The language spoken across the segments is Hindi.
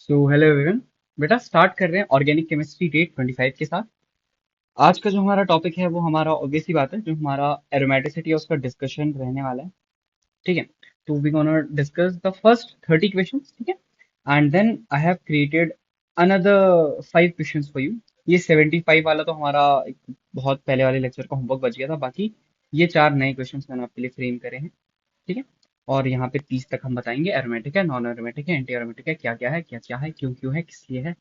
So hello everyone. बेटा स्टार्ट कर रहे हैं ऑर्गेनिक केमिस्ट्री डे 25 के साथ। आज का जो हमारा टॉपिक है वो हमारा ऑब्वियस ही बात है, जो हमारा एरोमेटिसिटी है उसका डिस्कशन रहने वाला है। ठीक है। तो we gonna discuss the first 30 questions. ठीक है। And then I have created another 5 questions for you. ये 75 वाला तो हमारा एक बहुत पहले वाले लेक्चर का होमवर्क बच गया था। बाकी ये 4 नए क्वेश्चंस मैंने आपके लिए फ्रेम करे हैं। ठीक है। और यहाँ पे 30 तक हम बताएंगे एरोमेटिक है, नॉन एरोमेटिक है, एंटी एरोमेटिक है, क्या क्या है, क्या क्या है, क्यों क्यों है, किस लिए है।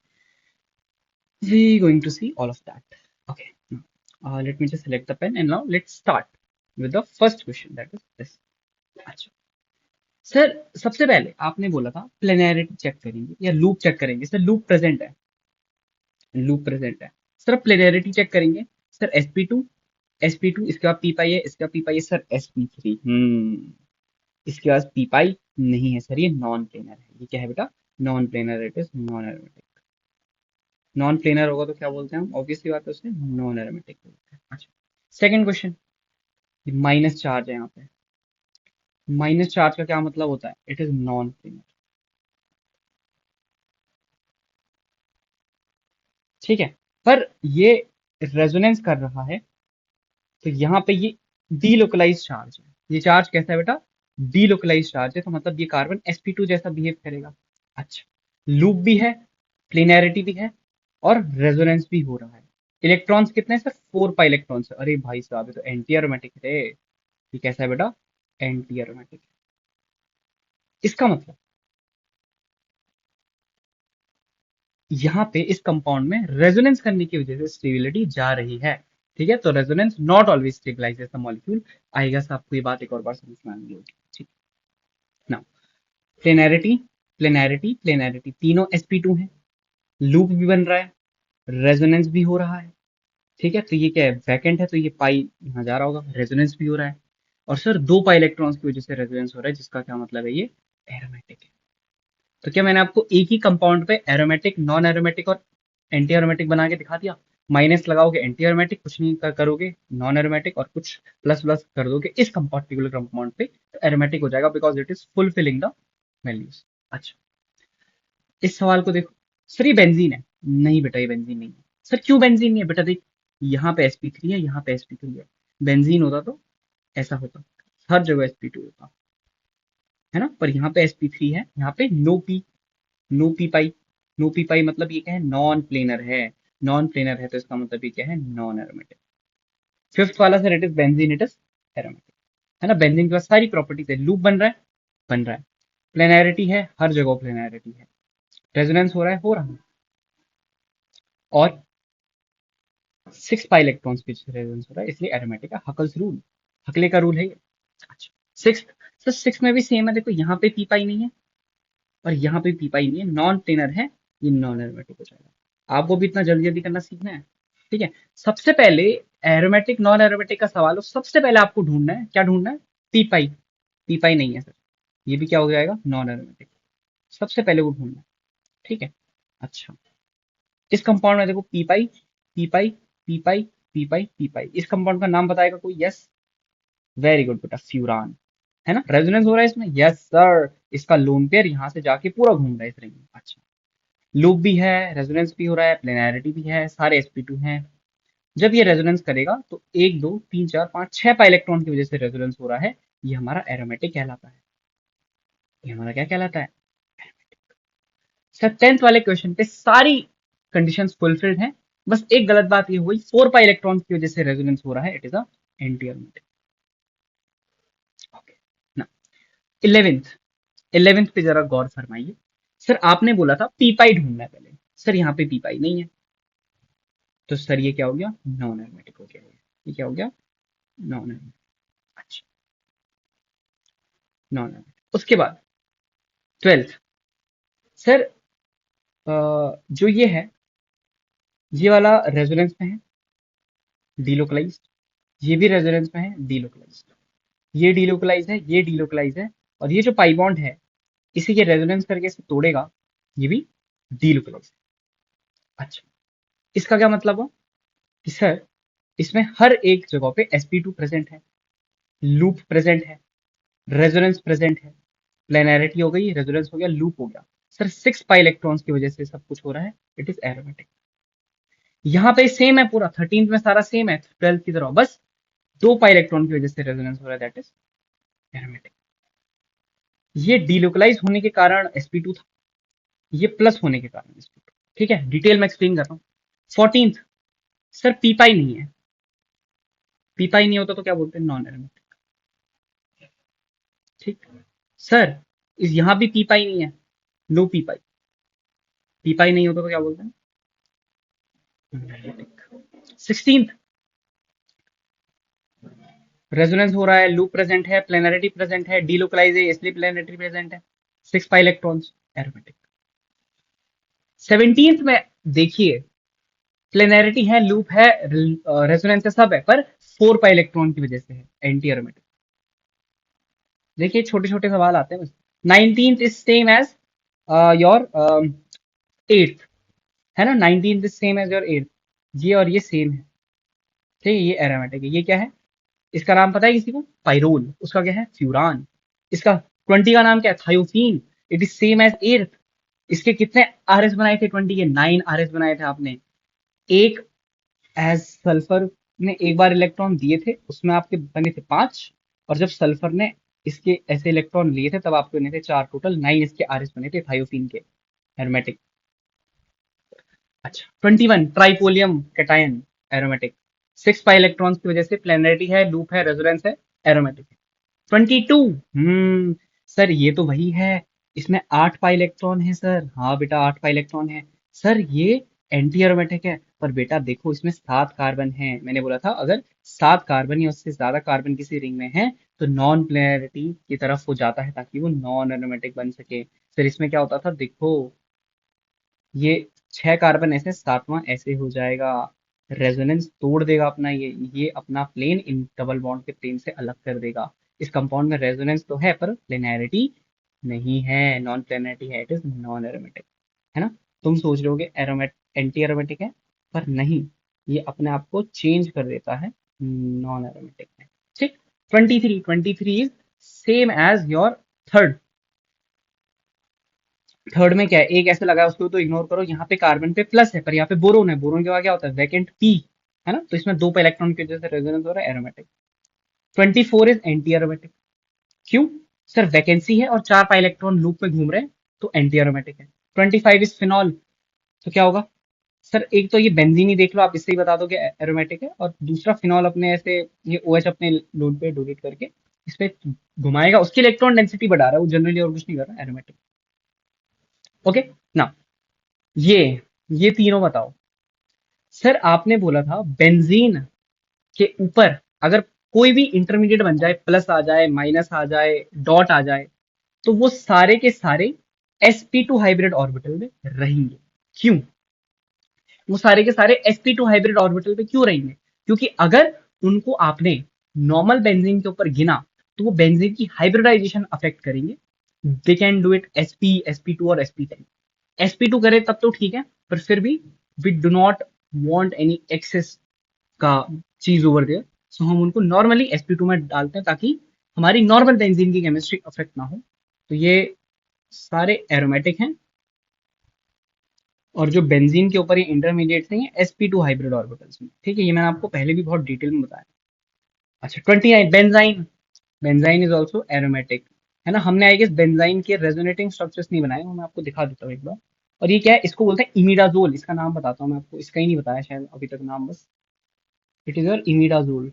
We going to see all of that. Okay. Let me just select the pen and now let's start with the first question, that is this. अच्छा सर, सबसे पहले आपने बोला था प्लेनैरिटी चेक करेंगे या लूप चेक करेंगे। सर लूप प्रेजेंट है, लूप प्रेजेंट है। सर प्लेनैरिटी चेक करेंगे। सर sp2 इसके बाद पी पाई है, इसके बाद पी पाई है। सर sp3 इसके बाद पी पाई नहीं है। सर ये नॉन प्लेनर है। ये क्या है बेटा? Non planar, it is non aromatic. Non planar होगा तो क्या बोलते हैं हम? ऑब्वियसली बात है, उसे नॉन एरोमेटिक बोलते हैं। अच्छा, सेकंड क्वेश्चन। माइनस चार्ज है यहाँ पे। माइनस चार्ज का क्या मतलब होता है? It is non planar. ठीक है। पर ये रेजोनेंस कर रहा है, तो यहाँ पे ये डीलोकलाइज चार्ज है। ये चार्ज कैसा है बेटा? डीलोकलाइज चार्ज है, तो मतलब ये कार्बन sp2 जैसा बिहेव करेगा। अच्छा, लूप भी है, प्लेनैरिटी भी है, और रेजोनेंस भी हो रहा है। इलेक्ट्रॉन्स कितने हैं सर? 4 pi electrons. अरे भाई साहब, ये तो एंटी एरोमेटिक है। ये कैसा है बेटा? Anti aromatic. इसका मतलब यहाँ पे इस कंपाउंड में रेजोनेंस करने की वजह से स्टेबिलिटी जा रही है। ठीक है। तो resonance not always stabilises the molecule. I guess आपको ये बात एक और बार समझ में आनी होगी। ठीक। ना, प्लेनैरिटी प्लेनैरिटी प्लेनैरिटी तीनों sp2 है। लूप भी बन रहा है, रेजोनेंस भी हो रहा है। ठीक है। तो ये क्या है? वैकेंट है, तो ये पाई यहाँ जा रहा होगा, रेजोनेंस भी हो रहा है। और सर 2 पाई इलेक्ट्रॉन्स की वजह से रेजोनेंस हो रहा है, जिसका क्या मतलब है? ये एरोमेटिक है। तो क्या मैंने आपको एक ही कंपाउंड पे एरोमेटिक, नॉन एरोमेटिक और एंटी एरोमेटिक बना के दिखा दिया? माइनस लगाओगे एंटी एरोमेटिक, कुछ नहीं करोगे नॉन एरोमेटिक, और कुछ प्लस प्लस कर दोगे इस पर्टिकुलर कंपाउंड पे, तो एरोमेटिक हो जाएगा, because it is fulfilling the values. अच्छा, इस सवाल को देखो। सर ये बेंजीन है। नहीं बेटा, ये बेंजीन नहीं है। सर क्यों बेंजीन नहीं है? बेटा देख, यहाँ पे sp3 है, यहाँ पे sp3 है। बेंजीन होता तो ऐसा होता, हर जगह sp2 होता, है ना। पर यहाँ पे sp3 है, यहाँ पे नो पी पाई। नो पी पाई मतलब ये क्या है? नॉन प्लेनर है। नॉन प्लेनर है तो इसका मतलब ये क्या है? Non aromatic. फिफ्थ वाला sir, it is benzene, it is aromatic, है ना। बेंजीन के पास सारी प्रॉपर्टीज है। लूप बन रहा है, बन रहा है। प्लेनैरिटी है, हर जगह प्लेनैरिटी है। रेजोनेंस हो रहा है, हो रहा है। और 6 पाई इलेक्ट्रॉन्स के रेजोनेंस हो रहा है, इसलिए एरोमेटिक है। हकल्स रूल, हकले का रूल है ये। अच्छा, सिक्स। सर सिक्स में भी सेम है। देखो यहाँ पे पी पाई नहीं है और यहाँ पे पी पाई नहीं है, नॉन प्लेनर है। ये नॉन एरोमेटिक हो जाएगा। आपको भी इतना जल्दी जल्दी करना सीखना है। ठीक है। सबसे पहले एरोमेटिक नॉन एरोमेटिक का सवाल हो, सबसे पहले आपको ढूंढना है, क्या ढूंढना है? पी पाई। पी पाई नहीं है सर, ये भी क्या हो जाएगा? Non aromatic. सबसे पहले वो ढूंढना है। ठीक है। अच्छा, इस कंपाउंड में देखो पी पाई, पी पाई, पी पाई, पी पाई, पी पाई। इस कंपाउंड का नाम बताएगा कोई? यस, वेरी गुड बेटा, फ्यूरान। है ना। रेजोनेंस हो रहा है इसमें, यस सर। इसका लोन पेयर यहाँ से जाके पूरा घूम रहा है इस रिंग में। अच्छा, लूप भी है, रेजोनेंस भी हो रहा है, प्लेनैरिटी भी है, सारे sp2 हैं। जब ये रेजोनेंस करेगा तो 1 2 3 4 5 6 पाई इलेक्ट्रॉन की वजह से रेजोनेंस हो रहा है। ये हमारा एरोमेटिक कहलाता है। ये हमारा क्या कहलाता है? सर 10th वाले क्वेश्चन पे सारी कंडीशंस फुलफिल्ड हैं। बस एक गलत बात ये हुई, 4 पाई इलेक्ट्रॉन की वजह से रेजोनेंस हो रहा है, it is a anti aromatic. Okay ना। 11th, 11th पे जरा गौर फरमाइए। सर आपने बोला था पी पाई ढूंढना है पहले। सर यहाँ पे पी पाई नहीं है, तो सर ये क्या हो गया? नॉन एरोमेटिक हो गया। ये क्या हो गया? Non aromatic. अच्छा, नॉन एरोमेटिक। उसके बाद 12th। सर जो ये है, ये वाला रेजोनेंस में है, डीलोकलाइज। ये भी रेजोनेंस में है, डीलोकलाइज। ये डीलोकलाइज है, ये डीलोकलाइज है। और ये जो पाई बॉन्ड है, इसे ये रेजोनेंस करके इसे तोड़ेगा, ये भी डीलोकलाइज है। अच्छा, इसका क्या मतलब हुआ? कि सर इसमें हर एक जगह पे sp2 प्रेजेंट है, लूप प्रेजेंट है, रेजोनेंस प्रेजेंट है। प्लेनैरिटी हो गई, रेजोनेंस हो गया, लूप हो गया। सर 6 पाई इलेक्ट्रॉन्स की वजह से सब कुछ हो रहा है, इट इज एरोमेटिक। यहाँ पे सेम है पूरा, 13th में सारा सेम है 12th की तरह, बस 2 पाई इलेक्ट्रॉन की वजह से रेजोनेंस हो रहा है, दैट इज एरोमेटिक। ये डिलोकलाइज होने के कारण sp2 था, ये प्लस होने के कारण sp2। ठीक है, डिटेल में एक्सप्लेन कर रहा हूँ। 14th, सर पी पाई नहीं है, पी पाई नहीं होता तो क्या बोलते हैं, नॉन एरोमेटिक। ठीक, सर इस यहाँ भी पी पाई नहीं है, नो पी पाई, पी पाई नहीं होता तो क्या बोलते हैं, एरोमेटिक। 16th, रेजोनेंस हो रहा है, लूप प्रेजेंट है, प्लेनरिटी प्रेजेंट है, डीलोकलाइज है इसलिए प्लेनरिटी प्रेजेंट है, 6 पाई इलेक्ट्रॉन्स, एरोमेटिक। 17th में देखिए, प्लेनरिटी है, लूप है, रेजोनेंस है, सब है, पर 4 पाई इलेक्ट्रॉन की वजह से है, एंटी एरोमेटिक। देखिए छोटे छोटे सवाल आते हैं बस। 19th is same as your 8th, है ना, 19th is same as your 8th, ये और ये सेम है। ठीक है, ये एरोमेटिक है। ये क्या है, इसका नाम पता है किसी को, पाइरोल, उसका क्या है, फ्यूरान। इसका 20 का नाम क्या है, thiophene, it is same as 8th। इसके कितने आर एस बनाए थे, 20 के 9 आर एस बनाए थे आपने। एक एज सल्फर ने एक बार इलेक्ट्रॉन दिए थे, उसमें आपके बने थे 5, और जब सल्फर ने इसके ऐसे इलेक्ट्रॉन लिए थे तब आपके बने थे 4, टोटल 9 इसके आर एस बने थे थायोफीन के, एरोमेटिक। अच्छा, 21 ट्राइपोलियम कैटायन, एरोमेटिक। 6 पाई इलेक्ट्रॉन्स की वजह से प्लेनरिटी है, लूप है, रेजोनेंस है, एरोमेटिक है। 22, सर ये तो वही है, इसमें 8 पाई इलेक्ट्रॉन है सर, हाँ बेटा 8 पाई इलेक्ट्रॉन है। सर ये एंटी एरोमेटिक है, पर बेटा देखो इसमें 7 कार्बन है, मैंने बोला था अगर 7 कार्बन या उससे ज्यादा कार्बन किसी रिंग में है तो नॉन प्लेनरिटी की तरफ वो जाता है ताकि वो नॉन एरोमेटिक बन सके। सर इसमें क्या होता था, देखो ये 6 कार्बन ऐसे, 7वां ऐसे हो जाएगा, रेजोनेंस तोड़ देगा अपना, ये अपना प्लेन इन डबल बॉन्ड के प्लेन से अलग कर देगा। इस कंपाउंड में रेजोनेंस तो है पर प्लेनैरिटी नहीं है, नॉन प्लेनैरिटी है, इट इज नॉन एरोमेटिक, है ना। तुम सोच रहे होगे एरोमेट एंटी एरोमेटिक है, पर नहीं, ये अपने आप को चेंज कर देता है, नॉन एरोमेटिक है। ठीक, 23 is same as your third. Third में क्या है, एक ऐसे लगा है उसको तो इग्नोर करो, यहाँ पे कार्बन पे प्लस है पर यहाँ पे बोरोन है, बोरोन के बाद क्या होता है, वैकेंट पी, है ना, तो इसमें 2 पे इलेक्ट्रॉन की वजह से रेजोनेंस हो रहा है, एरोमेटिक। 24 इज एंटी एरोमेटिक, क्यों, सर वैकेंसी है और 4 पाई इलेक्ट्रॉन लूप में घूम रहे हैं तो एंटी एरोमेटिक है। 25 इज फिनॉल, तो क्या होगा, सर एक तो ये बेंजीन ही देख लो, आप इससे ही बता दो कि एरोमेटिक है, और दूसरा फिनॉल अपने ऐसे ये ओ OH अपने लोड पे डोनेट करके इस पे घुमाएगा, उसकी इलेक्ट्रॉन डेंसिटी बढ़ा रहा है वो, जनरली और कुछ नहीं कर रहा, एरोमेटिक। ओके ना, ये ये तीनों बताओ। सर आपने बोला था बेंजीन के ऊपर अगर कोई भी इंटरमीडिएट बन जाए, प्लस आ जाए, माइनस आ जाए, डॉट आ जाए, तो वो सारे के सारे sp2 हाइब्रिड ऑर्बिटल में रहेंगे। क्यों, वो सारे के सारे sp2 हाइब्रिड ऑर्बिटल पे क्यों रहेंगे, क्योंकि अगर उनको आपने नॉर्मल बेंजीन के ऊपर गिना तो वो बेंजीन की हाइब्रिडाइजेशन अफेक्ट करेंगे। They can do it sp2 और sp10। sp2 करे तब तो ठीक है, पर फिर भी we do not want any excess का चीज ओवर देयर, सो हम उनको नॉर्मली sp2 में डालते हैं ताकि हमारी नॉर्मल बेंजीन की केमिस्ट्री अफेक्ट ना हो। तो ये सारे एरोमेटिक हैं, और जो बेंजीन के ऊपर ये इंटरमीडिएट हैं ये sp2 हाइब्रिड ऑर्बिटल्स में। ठीक है, ये मैंने आपको पहले भी बहुत डिटेल में बताया। अच्छा, 29 benzene, benzene is also aromatic, है ना। हमने आई गेस बेंजाइन के रेजोनेटिंग स्ट्रक्चर्स नहीं बनाए, वो मैं आपको दिखा देता हूँ एक बार। और ये क्या है, इसको बोलते हैं इमिडाजोल, इसका नाम बताता हूँ मैं आपको, इसका ही नहीं बताया शायद अभी तक नाम, बस इट इज योर इमिडाजोल।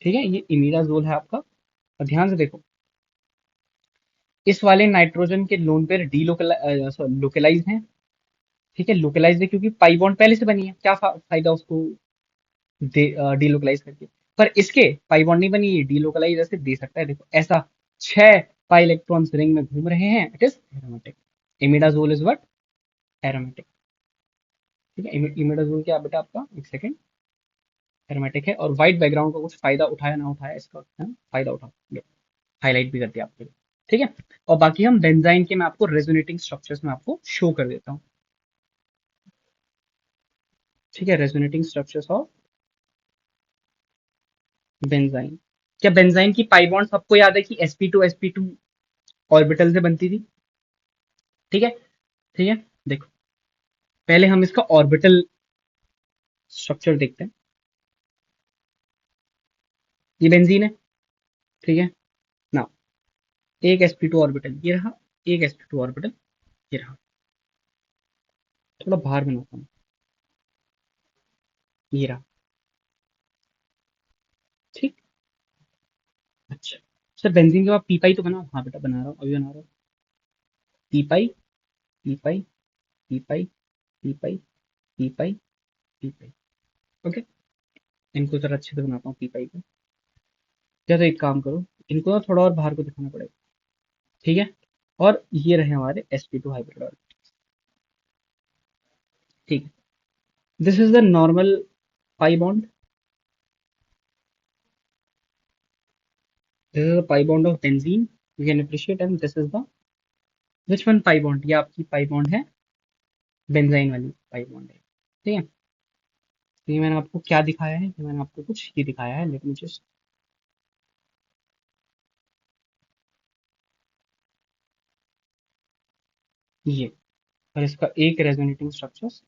ठीक है, ये इमिडाजोल है आपका, और ध्यान से देखो, इस वाले नाइट्रोजन के लोन पेयर डी लोकलाइज हैं। ठीक है, लोकलाइज है क्योंकि पाई बॉन्ड पहले से बनी है, क्या फायदा उसको डीलोकलाइज करके, पर इसके पाई बॉन्ड नहीं बनी, ये डीलोकलाइज ऐसे दे सकता है, देखो ऐसा 6 पाई इलेक्ट्रॉन्स रिंग में घूम रहे हैं, it is aromatic. Imidazole is what, aromatic. ठीक है, इमिडाजोल क्या बेटा आपका, एक सेकंड, एरोमेटिक है, और व्हाइट बैकग्राउंड का कुछ फायदा उठाया ना उठाया इसका, फायदा उठाओ, हाईलाइट भी कर दिया आपके लिए। ठीक है, और बाकी हम बेंजाइन के मैं आपको रेजोनेटिंग स्ट्रक्चर्स में आपको शो कर देता हूँ। ठीक है, रेजोनेटिंग स्ट्रक्चर्स ऑफ बेंजाइन। क्या बेंजाइन की पाई बॉन्ड सबको याद है कि sp2 sp2 ऑर्बिटल से बनती थी। ठीक है, ठीक है। देखो, पहले हम इसका ऑर्बिटल स्ट्रक्चर देखते हैं। ये बेंजीन है, ठीक है ना। एक sp2 ऑर्बिटल ये रहा, एक sp2 ऑर्बिटल ये रहा। थोड़ा बाहर बनाता हूँ, ये रहा। ठीक। अच्छा सर, बेंजीन के बाद पी पाई तो बनाओ। हाँ बेटा बना रहा हूँ, अभी बना रहा हूँ। पी पाई, पी पाई, पी पाई, पी पाई, पी पाई, पी पाई। ओके, इनको जरा अच्छे से बनाता हूँ पी पाई को। या तो एक काम करो, इनको ना थोड़ा और बाहर को दिखाना पड़ेगा। ठीक है, और ये रहे हमारे sp2 हाइब्रिड ऑयल। ठीक है, this is the normal pi bond. This is the pi bond of benzene, you can appreciate. And this is the which one pi bond, ये आपकी पाई बॉन्ड है, बेंजाइन वाली पाई बॉन्ड है। ठीक है, तो ये मैंने आपको क्या दिखाया है, ये मैंने आपको कुछ ये दिखाया है। लेट मी जस्ट, ये, और इसका एक रेजोनेटिंग स्ट्रक्चर्स।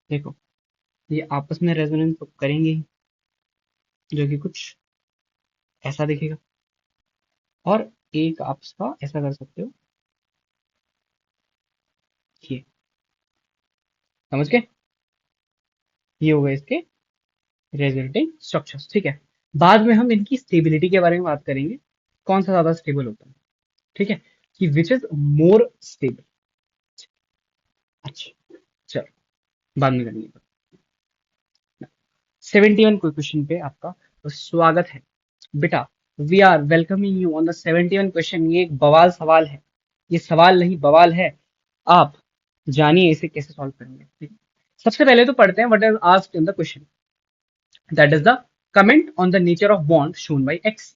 देखो, ये आपस में रेजोनेंस तो करेंगे ही, जो कि कुछ ऐसा दिखेगा। और एक आप इसका ऐसा कर सकते हो, ये, समझ गए? ये हो गए इसके रेजोनेटिंग स्ट्रक्चर्स। ठीक है, बाद में हम इनकी स्टेबिलिटी के बारे में बात करेंगे, कौन सा ज्यादा स्टेबल होता है। ठीक है, कि विच इज मोर स्टेबल। अच्छा, चलो बाद में करेंगे। 71 क्वेश्चन पे आपका तो स्वागत है बेटा। We are welcoming you on the 71 question. ये एक बवाल सवाल है, ये सवाल नहीं बवाल है। आप जानिए इसे कैसे सॉल्व करेंगे। ठीक है? सबसे पहले तो पढ़ते हैं what is asked in the question, that is the comment on the nature of bond shown by x.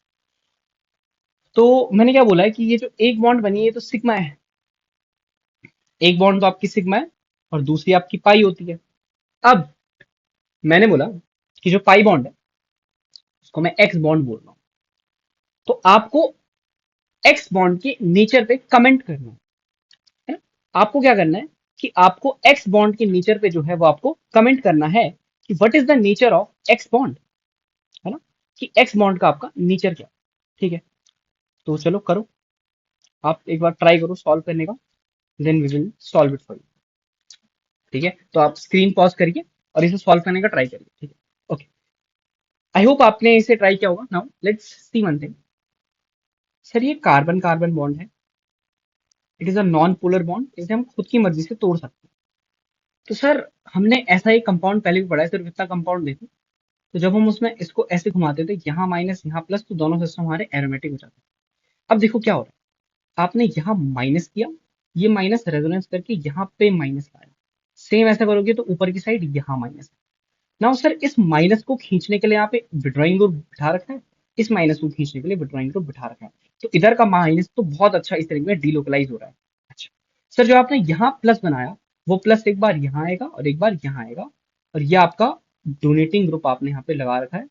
तो मैंने क्या बोला है कि ये जो एक बॉन्ड बनी है ये तो सिग्मा है। एक बॉन्ड तो आपकी सिग्मा है और दूसरी आपकी पाई होती है। अब मैंने बोला कि जो पाई बॉन्ड है उसको मैं एक्स बॉन्ड बोल रहा हूं। तो आपको एक्स बॉन्ड के नेचर पे कमेंट करना है ना। आपको क्या करना है कि आपको एक्स बॉन्ड के नेचर पे जो है वो आपको कमेंट करना है कि what is the nature of x bond, है ना, कि एक्स बॉन्ड का आपका नेचर क्या। ठीक है, तो चलो करो, आप एक बार ट्राई करो सॉल्व करने का, then we will solve it for you. ठीक है, तो आप स्क्रीन पॉज करिए और इसे सॉल्व करने का ट्राई करिए। ठीक है, ओके, आई होप आपने इसे ट्राई किया होगा। Now let's see one thing. Sir ये कार्बन कार्बन बॉन्ड है, it is a non polar bond, इसे हम खुद की मर्जी से तोड़ सकते हैं। तो सर हमने ऐसा एक कंपाउंड पहले भी पढ़ा है, सिर्फ इतना कंपाउंड देखो। तो जब हम उसमें इसको ऐसे घुमाते थे, यहाँ माइनस यहाँ प्लस, तो दोनों सिस्टम हमारे एरोमेटिक हो जाते हैं। अब देखो क्या हो रहा है, आपने यहाँ माइनस किया, ये माइनस रेजोनेंस करके यहाँ पे माइनस लाया। सेम ऐसा करोगे तो ऊपर की साइड यहाँ माइनस। नाउ सर इस माइनस को खींचने के लिए यहाँ पे विड्रॉइंग ग्रुप बिठा रखा है, इस माइनस को खींचने के लिए विड्रॉइंग ग्रुप बिठा रखा है। तो इधर का माइनस तो बहुत अच्छा इस तरीके में डीलोकलाइज हो रहा है। अच्छा सर, जो आपने यहाँ प्लस बनाया वो प्लस एक बार यहाँ आएगा और एक बार यहाँ आएगा, और ये आपका डोनेटिंग ग्रुप आपने यहाँ पे लगा रखा है,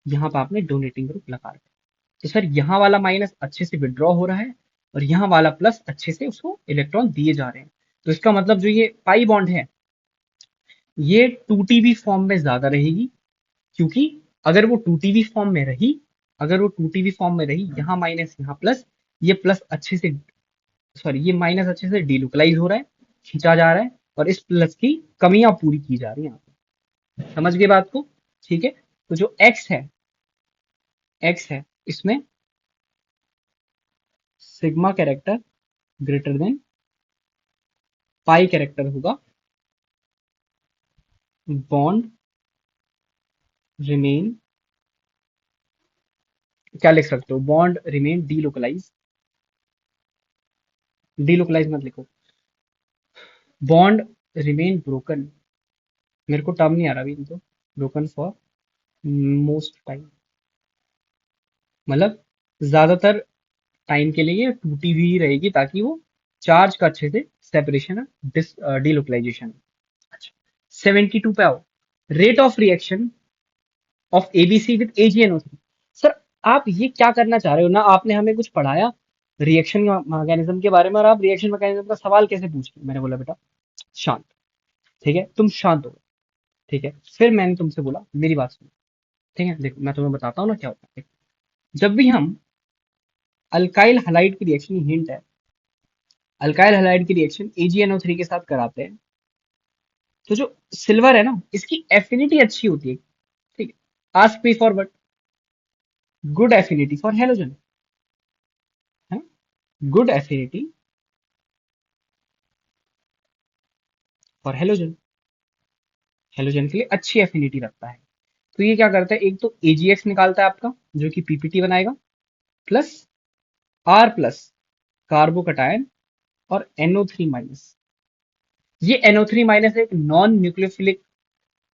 यहाँ पे आपने डोनेटिंग ग्रुप लगा रखा है। तो सर यहाँ वाला माइनस अच्छे से विड्रॉ हो रहा है और यहाँ वाला प्लस अच्छे से उसको इलेक्ट्रॉन दिए जा रहे हैं। तो इसका मतलब जो ये पाई बॉन्ड है ये 2TB फॉर्म में ज्यादा रहेगी, क्योंकि अगर वो 2TB फॉर्म में रही, अगर वो 2TB फॉर्म में रही, यहाँ माइनस यहाँ प्लस, ये प्लस अच्छे से, सॉरी ये माइनस अच्छे से डिलोकलाइज हो रहा है, खींचा जा रहा है, और इस प्लस की कमियां पूरी की जा रही हैं यहाँ पे। समझ गए बात को? ठीक है, तो जो एक्स है, एक्स है, इसमें sigma character greater than pi character होगा, बॉन्ड रिमेन, क्या लिख सकते हो, बॉन्ड रिमेन डीलोकलाइज, डीलोकलाइज मत लिखो, बॉन्ड रिमेन ब्रोकन। मेरे को टर्म नहीं आ रहा अभी, तो ब्रोकन फॉर मोस्ट टाइम, मतलब ज्यादातर टाइम के लिए ये टूटी हुई रहेगी, ताकि वो चार्ज का अच्छे से सेपरेशन है, डीलोकलाइजेशन। अच्छा, 72 पे आओ। Rate of reaction of A B C with A G N O three. Sir आप ये क्या करना चाह रहे हो ना, आपने हमें कुछ पढ़ाया रिएक्शन मैकेनिज्म के बारे में, और आप रिएक्शन मैकेनिज्म का सवाल कैसे पूछ रहे हो? मैंने बोला बेटा शांत। ठीक है, तुम शांत हो। ठीक है, फिर मैंने तुमसे बोला मेरी बात सुनो। ठीक है, देखो मैं तुम्हें बताता हूँ ना क्या होता है। जब भी हम अल्काइल हलाइड की रिएक्शन, हिंट है, अल्काइल हलाइड की रिएक्शन AgNO3 के साथ कराते हैं, तो जो सिल्वर है ना, इसकी एफिनिटी अच्छी होती है। ठीक है, ask me for what? Good affinity for halogen है, good affinity for halogen, halogen के लिए अच्छी एफिनिटी रखता है। तो ये क्या करता है, एक तो AgX निकालता है आपका, जो कि PPT बनाएगा, प्लस R प्लस कार्बोकटायन और NO3 माइनस। ये NO3 माइनस एक नॉन न्यूक्लियोफिलिक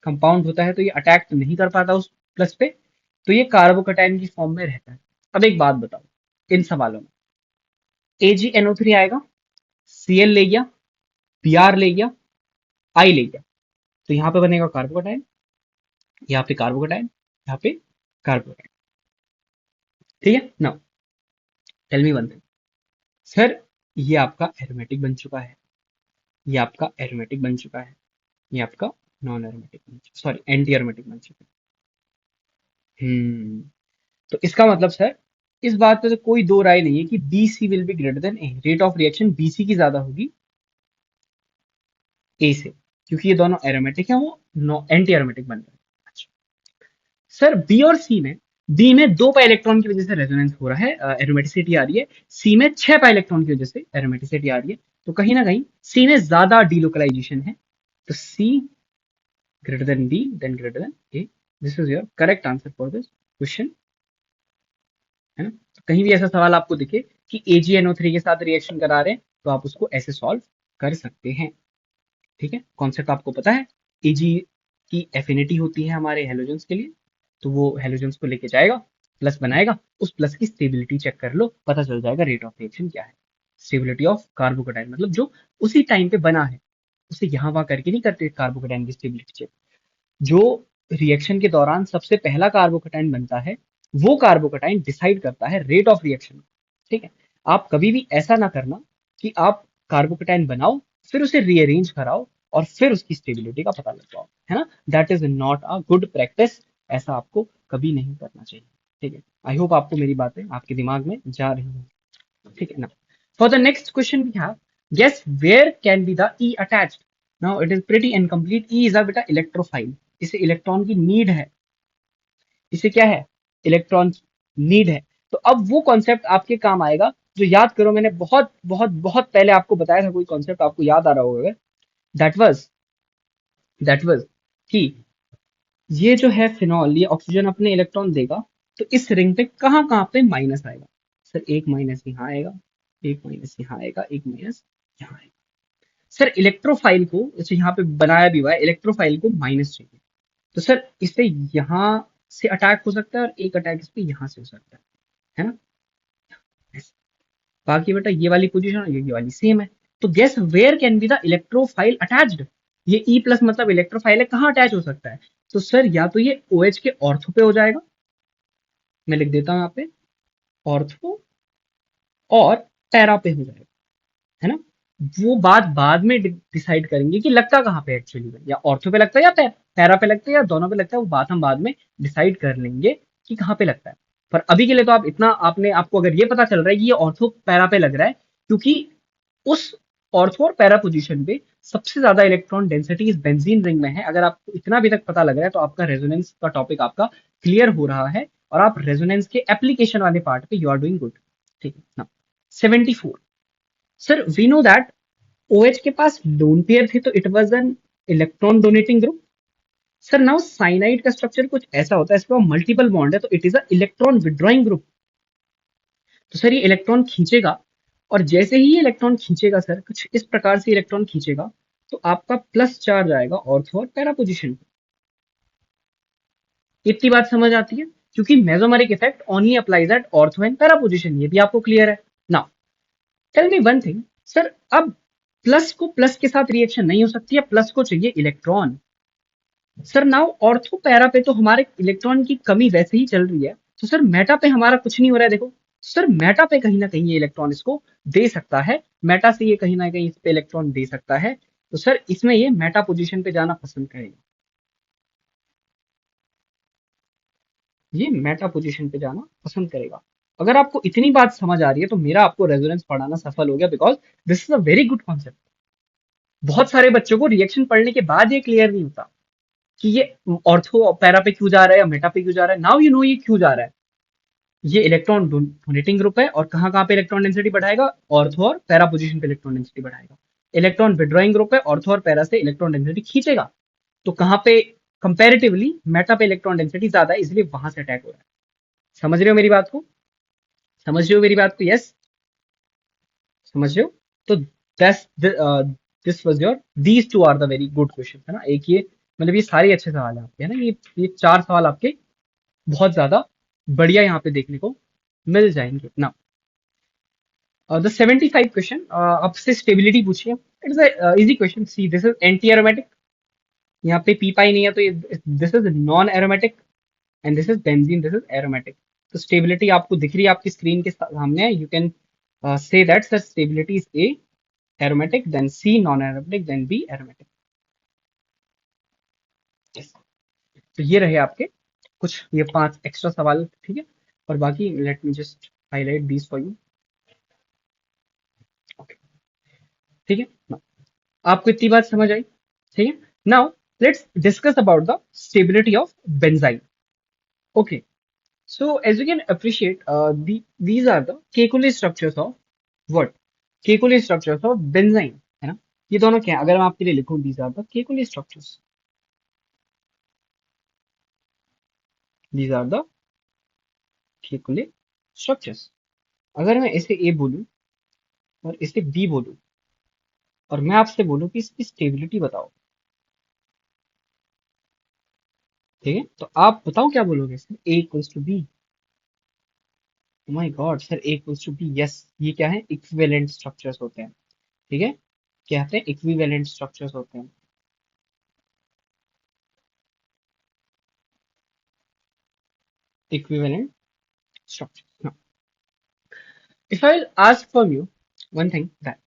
कंपाउंड होता है, तो ये अटैक तो नहीं कर पाता उस प्लस पे, तो ये कार्बोकटायन की फॉर्म में रहता है। अब एक बात बताओ, इन सवालों में AgNO3 आएगा, Cl ले गया, Br ले गया, I ले गया, तो यहाँ पे बनेगा कार्बोकटायन, यहाँ पे कार्बोकटायन, यहाँ पे कार्बोकटायन। ठीक है ना? Tell me one thing sir, ये आपका एरोमेटिक बन चुका है, ये आपका एरोमेटिक बन चुका है, ये आपका नॉन एरोमेटिक बन चुका, सॉरी एंटी एरोमेटिक बन चुका है। तो इसका मतलब सर, इस बात पे तो कोई दो राय नहीं है कि BC will be greater than A, rate of reaction BC की ज्यादा होगी ए से, क्योंकि ये दोनों एरोमेटिक हैं, वो एंटी एरोमेटिक बन रहे हैं। अच्छा सर, बी और सी में, बी में 2 पाई इलेक्ट्रॉन की वजह से रेजोनेंस हो रहा है, एरोमेटिसिटी आ रही है, सी में 6 पाई इलेक्ट्रॉन की वजह से एरोमेटिसिटी आ रही है, तो कहीं ना कहीं सी में ज्यादा डीलोकलाइजेशन है, तो C greater than D than greater than A. This is your correct answer for this question, है ना? तो कहीं भी ऐसा सवाल आपको दिखे कि AgNO3 के साथ रिएक्शन करा रहे हैं, तो आप उसको ऐसे सॉल्व कर सकते हैं। ठीक है, कॉन्सेप्ट आपको पता है। Ag की एफिनिटी होती है हमारे हेलोजेंस के लिए, तो वो हेलोजेंस को लेके जाएगा, प्लस बनाएगा, उस प्लस की स्टेबिलिटी चेक कर लो, पता चल जाएगा रेट ऑफ रिएक्शन क्या है। स्टेबिलिटी ऑफ कार्बोकटाइन मतलब जो उसी टाइम पे बना है, उसे यहाँ वहां करके नहीं करते कार्बोकटाइन की स्टेबिलिटी चेक। जो रिएक्शन के दौरान सबसे पहला कार्बोकटाइन बनता है, वो कार्बोकटाइन डिसाइड करता है रेट ऑफ रिएक्शन। ठीक है, आप कभी भी ऐसा ना करना कि आप कार्बोकटाइन बनाओ, फिर उसे रीअरेंज कराओ और फिर उसकी स्टेबिलिटी का पता लगाओ, है ना? That is not a good practice, ऐसा आपको कभी नहीं करना चाहिए। ठीक है, आई होप आपको मेरी बातें आपके दिमाग में जा रही हैं। ठीक है ना? For the next question we have, guess where can be the E attached? Now it is pretty incomplete. E is a better electrophile, इसे इलेक्ट्रॉन की नीड है, इसे क्या है, इलेक्ट्रॉन नीड है। तो अब वो कॉन्सेप्ट आपके काम आएगा जो, याद करो, मैंने बहुत बहुत बहुत पहले आपको बताया था, कोई कॉन्सेप्ट आपको याद आ रहा होगा। दैट वाज दैट वाज, कि ये जो है फिनॉल, ये ऑक्सीजन अपने इलेक्ट्रॉन देगा, तो इस रिंग पे कहाँ कहाँ पे माइनस आएगा? सर एक माइनस यहाँ आएगा, एक माइनस यहाँ आएगा, एक माइनस यहाँ आएगा। सर इलेक्ट्रोफाइल को, जैसे यहाँ पे बनाया भी हुआ है, इलेक्ट्रोफाइल को माइनस चाहिए, तो सर इस पे यहाँ से अटैक हो सकता है और एक अटैक इस पे यहाँ से हो सकता है ना? बाकी बेटा ये वाली पोजीशन और ये वाली सेम है, तो guess where can be the electrophile attached? ये ई प्लस मतलब इलेक्ट्रोफाइल है, कहाँ अटैच हो सकता है? तो सर या तो ये OH के ऑर्थो पे हो जाएगा, मैं लिख देता हूँ यहाँ पे, ऑर्थो और पैरा पे हो जाएगा, है ना? वो बात बाद में डिसाइड करेंगे कि लगता कहाँ पे एक्चुअली में, या ऑर्थो पे लगता है या पैरा पे लगता है या दोनों पे लगता है, वो बात हम बाद में डिसाइड कर लेंगे कि कहाँ पे लगता है। पर अभी के लिए तो आप इतना, आपने, आपको अगर ये पता चल रहा है कि ये ऑर्थो पैरा पे लग रहा है, क्योंकि उस ऑर्थो और पैरा पोजीशन पे सबसे ज्यादा इलेक्ट्रॉन डेंसिटी इस बेंजीन रिंग में है। अगर आपको इतना भी तक पता लग रहा है, तो आपका रेजोनेंस का टॉपिक आपका क्लियर हो रहा है, और आप रेजोनेंस के एप्लीकेशन वाले पार्ट पे यू आर डूइंग गुड। ठीक है ना? 74, sir we know that OH के पास लोन पेयर थे, तो it was an electron donating group. Sir now cyanide का स्ट्रक्चर कुछ ऐसा होता है, इसमें मल्टीपल बॉन्ड है, तो it is a electron withdrawing group. तो सर ये इलेक्ट्रॉन खींचेगा, और जैसे ही ये इलेक्ट्रॉन खींचेगा सर, कुछ इस प्रकार से इलेक्ट्रॉन खींचेगा, तो आपका प्लस चार्ज आएगा ऑर्थो और पैरा पोजिशन पे। इतनी बात समझ आती है, क्योंकि mesomeric effect only applies at ortho and para position, ये भी आपको क्लियर है ना? Tell me one thing sir, अब प्लस को प्लस के साथ रिएक्शन नहीं हो सकती है, प्लस को चाहिए electron. Sir now ortho para पे तो हमारे इलेक्ट्रॉन की कमी वैसे ही चल रही है, तो सर मेटा पे हमारा कुछ नहीं हो रहा है, देखो सर मेटा पे कहीं ना कहीं ये इलेक्ट्रॉन इसको दे सकता है, मेटा से ये कहीं ना कहीं इस पे इलेक्ट्रॉन दे सकता है, तो सर इसमें ये मेटा पोजीशन पे जाना पसंद करेगा, ये मेटा पोजीशन पे जाना पसंद करेगा। अगर आपको इतनी बात समझ आ रही है तो मेरा आपको रेजोनेंस पढ़ाना सफल हो गया, because this is a very good concept. बहुत सारे बच्चों को रिएक्शन पढ़ने के बाद ये क्लियर नहीं होता कि ये ऑर्थो पैरा पे क्यों जा रहा है या मेटा पे क्यों जा रहा है। नाउ यू नो ये क्यों जा रहा है। ये इलेक्ट्रॉन डोनेटिंग ग्रुप है और कहाँ कहाँ पे इलेक्ट्रॉन डेंसिटी बढ़ाएगा, ऑर्थो और पैरा पोजीशन पे इलेक्ट्रॉन डेंसिटी बढ़ाएगा। इलेक्ट्रॉन विड्रॉइंग ग्रुप है, ऑर्थो और पैरा से इलेक्ट्रॉन डेंसिटी खींचेगा, तो कहाँ पे कंपैरेटिवली मेटा पे इलेक्ट्रॉन डेंसिटी ज्यादा है, इसलिए वहां से अटैक हो रहा है। समझ रहे हो मेरी बात को, समझ रहे हो मेरी बात को, यस समझ रहे हो। तो that's this was your, these two are the very good question, है ना। एक ये मतलब ये सारे अच्छे सवाल है आपके, है ना। ये चार सवाल आपके बहुत ज्यादा बढ़िया यहाँ पे देखने को मिल जाएंगे ना। द 75 क्वेश्चन आपसे स्टेबिलिटी पूछिए। It's easy question. See this is anti aromatic, यहाँ पे पी पाई नहीं है, तो ये this is non aromatic and this is benzene, this is aromatic. तो स्टेबिलिटी आपको दिख रही है आपकी स्क्रीन के सामने, you can say that sir stability is A aromatic, then C non-aromatic, then B aromatic. Yes. तो ये रहे आपके कुछ ये 5 एक्स्ट्रा सवाल, ठीक है। और बाकी late me just highlight these for you. Okay, ठीक है ना? आपको इतनी बात समझ आई, ठीक है। Now let's discuss about the stability of benzene. Okay, so as you can appreciate, these are the Kekulé structures of what? Kekulé structures of benzene, है ना। ये दोनों क्या है, अगर मैं आपके लिए लिखूं, these are the Kekulé structures, these are the Kekulé structures। अगर मैं इसे ए बोलूं और इसे बी बोलूं और मैं आपसे बोलूं कि इसकी स्टेबिलिटी बताओ, ठीक है, तो आप बताओ क्या बोलोगे sir, A equals to B. My God sir, A equals to B, yes. ये क्या है, इक्विवेलेंट स्ट्रक्चर्स होते हैं, ठीक है। क्या होते हैं, इक्विवेलेंट स्ट्रक्चर्स होते हैं, equivalent structure. Now, if I'll ask from you one thing that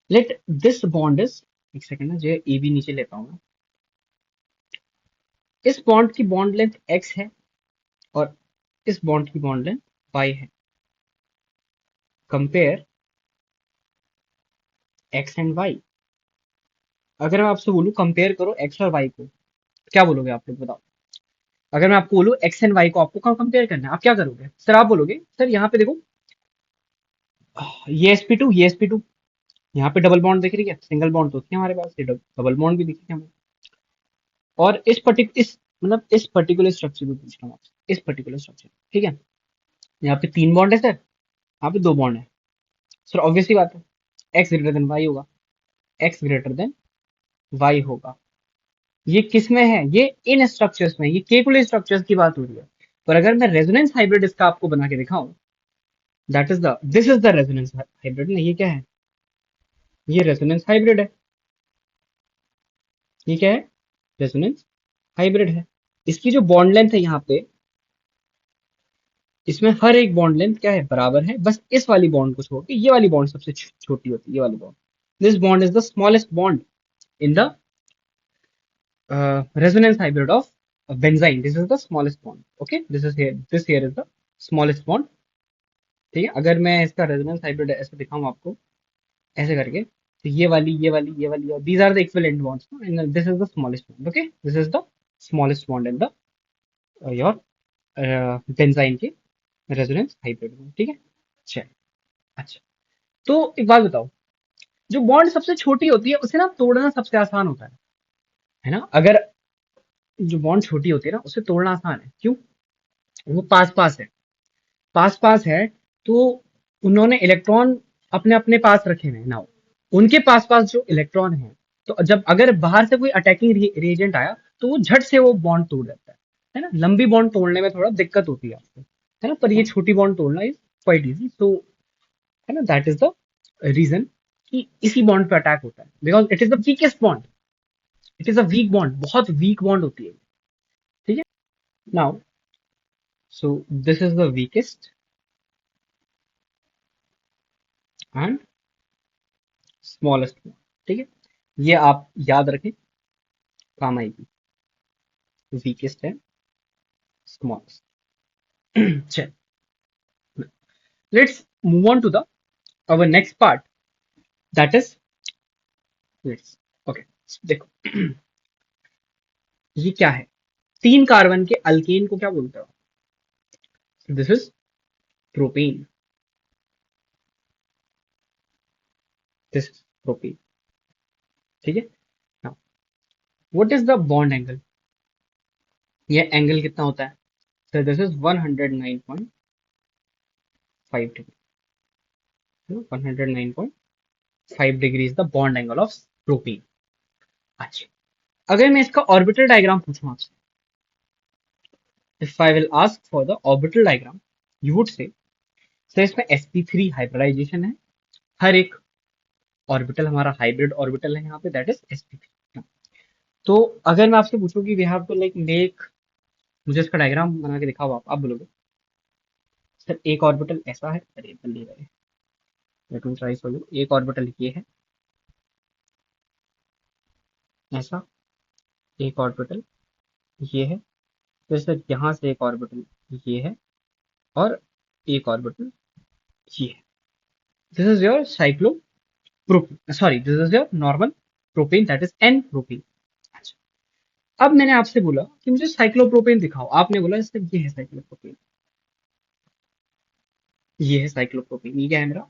let this bond is, एक सेकंड ना, जो ए बी नीचे लेता हूँ मैं, इस बॉन्ड की बॉन्ड लेंथ x है और इस बॉन्ड की बॉन्ड लेंथ y है। Compare x and y। अगर मैं आपसे बोलूं कंपेयर करो x और y को, क्या बोलोगे आप लोग बताओ। अगर मैं आपको बोलूं x एंड y को आपको कहाँ कंपेयर करना है, आप क्या करोगे सर। आप बोलोगे सर यहाँ पे देखो, ये sp2 ये sp2, यहाँ पे डबल बॉन्ड दिख रही है, सिंगल बॉन्ड तो थी हमारे पास, ये डबल बॉन्ड भी दिख रही है हमें। और इस मतलब इस पर्टिकुलर स्ट्रक्चर में पूछ रहा हूँ आपसे, इस पर्टिकुलर स्ट्रक्चर, ठीक है। यहाँ पे 3 बॉन्ड है सर, यहाँ पे 2 बॉन्ड है सर, ऑब्वियसली बात है, एक्स ग्रेटर देन वाई होगा, एक्स ग्रेटर देन वाई होगा। ये किस में है, ये इन स्ट्रक्चर्स में, ये केकुलर स्ट्रक्चर्स की बात हो रही है। पर अगर मैं रेजोनेंस हाइब्रिड इसका आपको बना के दिखाऊं, that is the, this is the resonance hybrid ना, ये क्या है, ये रेजोनेंस हाइब्रिड है। ये क्या है, रेजोनेंस हाइब्रिड है। इसकी जो बॉन्ड लेंथ है यहाँ पे, इसमें हर एक बॉन्ड लेंथ क्या है, बराबर है, बस इस वाली बॉन्ड को छोड़ के ये वाली बॉन्ड सबसे छोटी होती है, ये वाली bond. This bond is the smallest bond in the resonance hybrid of benzene. This is the smallest bond. Okay, this here is the smallest bond, ठीक है। अगर मैं इसका रेजोनेंस हाइब्रिड ऐसे दिखाऊं आपको, ऐसे करके, तो ये वाली और these are the equivalent bonds, and this is the smallest bond. Okay, this is the smallest bond in the your benzene के रेजोनेंस हाइब्रिड में, ठीक है। चल, अच्छा, तो एक बात बताओ, जो बॉन्ड सबसे छोटी होती है उसे ना तोड़ना सबसे आसान होता है ना। अगर जो बॉन्ड छोटी होती है ना उसे तोड़ना आसान है, क्यों, वो पास पास है, पास पास है, तो उन्होंने इलेक्ट्रॉन अपने अपने पास रखे हुए हैं ना, उनके पास पास जो इलेक्ट्रॉन है, तो जब अगर बाहर से कोई अटैकिंग रिएजेंट आया तो वो झट से वो बॉन्ड तोड़ देता है ना। लंबी बॉन्ड तोड़ने में थोड़ा दिक्कत होती है आपको, है ना, पर ये छोटी बॉन्ड तोड़ना इज क्वाइट इजी, सो है ना, दैट इज द रीजन कि इसी बॉन्ड पे अटैक होता है, because it is the weakest bond, it is a weak bond, बहुत वीक बॉन्ड होती है, ठीक है। Now so this is the weakest and smallest bond. ठीक है, ये आप याद रखें, काम आएगी। वीकेस्ट है स्मॉलेस्ट। चल, let's move on to the our next part, that is, let's, okay, देखो, ये क्या है, 3 कार्बन के अल्केन को क्या बोलते हो? This is propane, this is propane. ठीक है, now what is the bond angle? ये एंगल कितना होता है? Sir this is 109.5 degree, 109.5 degree is the bond angle of propane. अच्छा, अगर मैं इसका ऑर्बिटल डायग्राम पूछूं आपसे, if I will ask for the orbital diagram, you would say sir इसमें sp3 हाइब्रिडाइजेशन है, हर एक ऑर्बिटल हमारा हाइब्रिड ऑर्बिटल है यहाँ पे, दैट इज sp3। तो अगर मैं आपसे पूछूं कि we have to like make, मुझे इसका डायग्राम बना के दिखाओ, आप बोलोगे सर एक ऑर्बिटल ऐसा है, अरे बल्ले रहे, let me try for you, एक ऑर्बिटल ये है ऐसा, एक ऑर्बिटल ये है, फिर सर यहाँ से एक ऑर्बिटल ये है, और एक ऑर्बिटल ये है। This is your cyclo propane, sorry this is your normal propane, that is an propane. अच्छा, अब मैंने आपसे बोला कि मुझे साइक्लोप्रोपेन दिखाओ, आपने बोला सर ये है साइक्लोप्रोपेन, ये है साइक्लोप्रोपेन, ये क्या है मेरा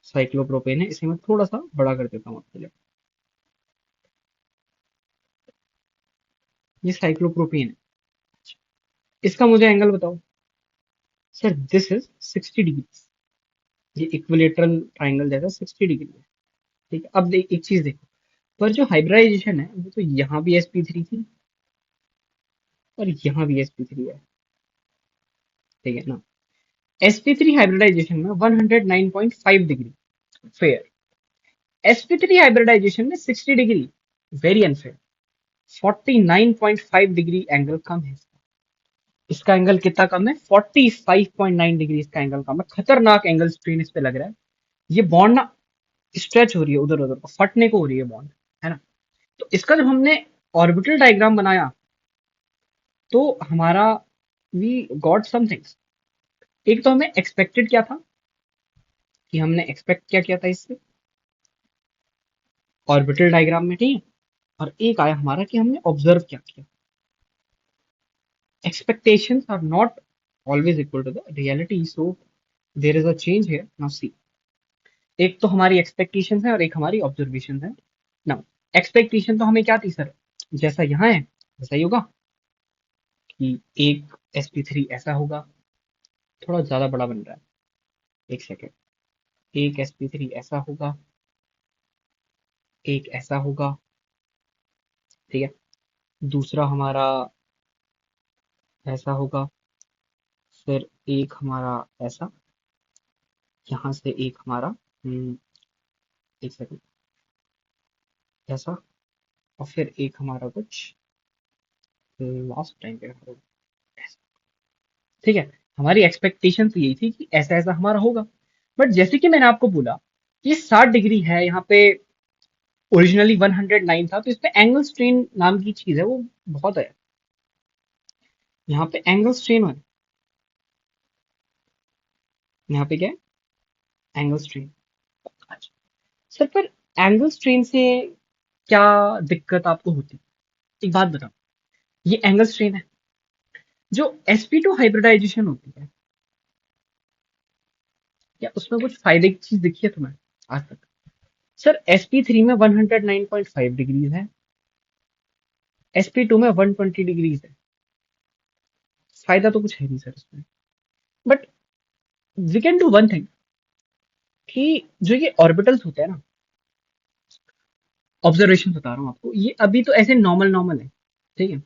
साइक्लोप्रोपेन है, इसे मैं थोड़ा सा बड़ा कर देता हूँ आपके लिए, ये साइक्लोप्रोपेन है। इसका मुझे एंगल बताओ। सर दिस इज 60 डिग्री, ये इक्विलेटरल ट्राइंगल जैसा 60 डिग्री है। ठीक है, अब देख एक चीज देखो, पर जो हाइब्रिडाइजेशन है वो तो यहाँ भी sp3 थी और यहाँ भी sp3 है। ठीक है ना, sp3 हाइब्रिडाइजेशन में 109.5 डिग्री फेयर, sp3 हाइब्रिडाइजेशन में 60 degree very unfair, 49.5 degree angle कम है इसका। इसका एंगल कितना कम है? 45.9 डिग्री इसका एंगल कम है, खतरनाक एंगल स्ट्रेन इस पे लग रहा है। ये बॉन्ड ना स्ट्रेच हो रही है उधर उधर को, फटने को हो रही है बॉन्ड, है ना। तो इसका जब हमने ऑर्बिटल डायग्राम बनाया तो हमारा वी गॉट समथिंग्स। एक तो हमें एक्सपेक्टेड क्या था, कि हमने एक्सपेक्ट क्या किया था इससे ऑर्बिटल डायग्राम में, ठीक है, और एक आया हमारा कि हमने ऑब्जर्व क्या किया। expectations are not always equal to the reality, so there is a change here, now see, एक तो हमारी एक्सपेक्टेशन है और एक हमारी ऑब्जर्वेशन है। नाउ एक्सपेक्टेशन तो हमें क्या थी सर, जैसा यहाँ है वैसा ही होगा, कि एक sp3 ऐसा होगा, थोड़ा ज्यादा बड़ा बन रहा है, एक सेकेंड, एक sp3 ऐसा होगा, एक ऐसा होगा, ठीक है, दूसरा हमारा ऐसा होगा, फिर एक हमारा ऐसा, यहाँ से एक हमारा एक सेकेंड ऐसा, और फिर एक हमारा कुछ लास्ट टाइम पे होगा ऐसा। ठीक है, हमारी एक्सपेक्टेशन तो यही थी कि ऐसा ऐसा हमारा होगा, बट जैसे कि मैंने आपको बोला ये 60 डिग्री है, यहाँ पे ओरिजिनली 109 था, तो इस पे एंगल स्ट्रेन नाम की चीज है वो बहुत है, यहाँ पे एंगल स्ट्रेन है, यहाँ पे क्या है एंगल स्ट्रेन। अच्छा सर, पर एंगल स्ट्रेन से क्या दिक्कत आपको होती? एक बात बताओ, ये एंगल स्ट्रेन है, जो sp2 हाइब्रिडाइजेशन होती है, क्या उसमें कुछ फायदे की चीज दिखी है तुम्हें आज तक? सर sp3 में 109.5 डिग्रीज है, sp2 में 120 डिग्रीज है, फायदा तो कुछ है नहीं सर इसमें। But we can do one thing, कि जो ये ऑर्बिटल्स होते हैं ना, ऑब्जर्वेशन बता रहा हूँ आपको, ये अभी तो ऐसे नॉर्मल नॉर्मल है, ठीक है,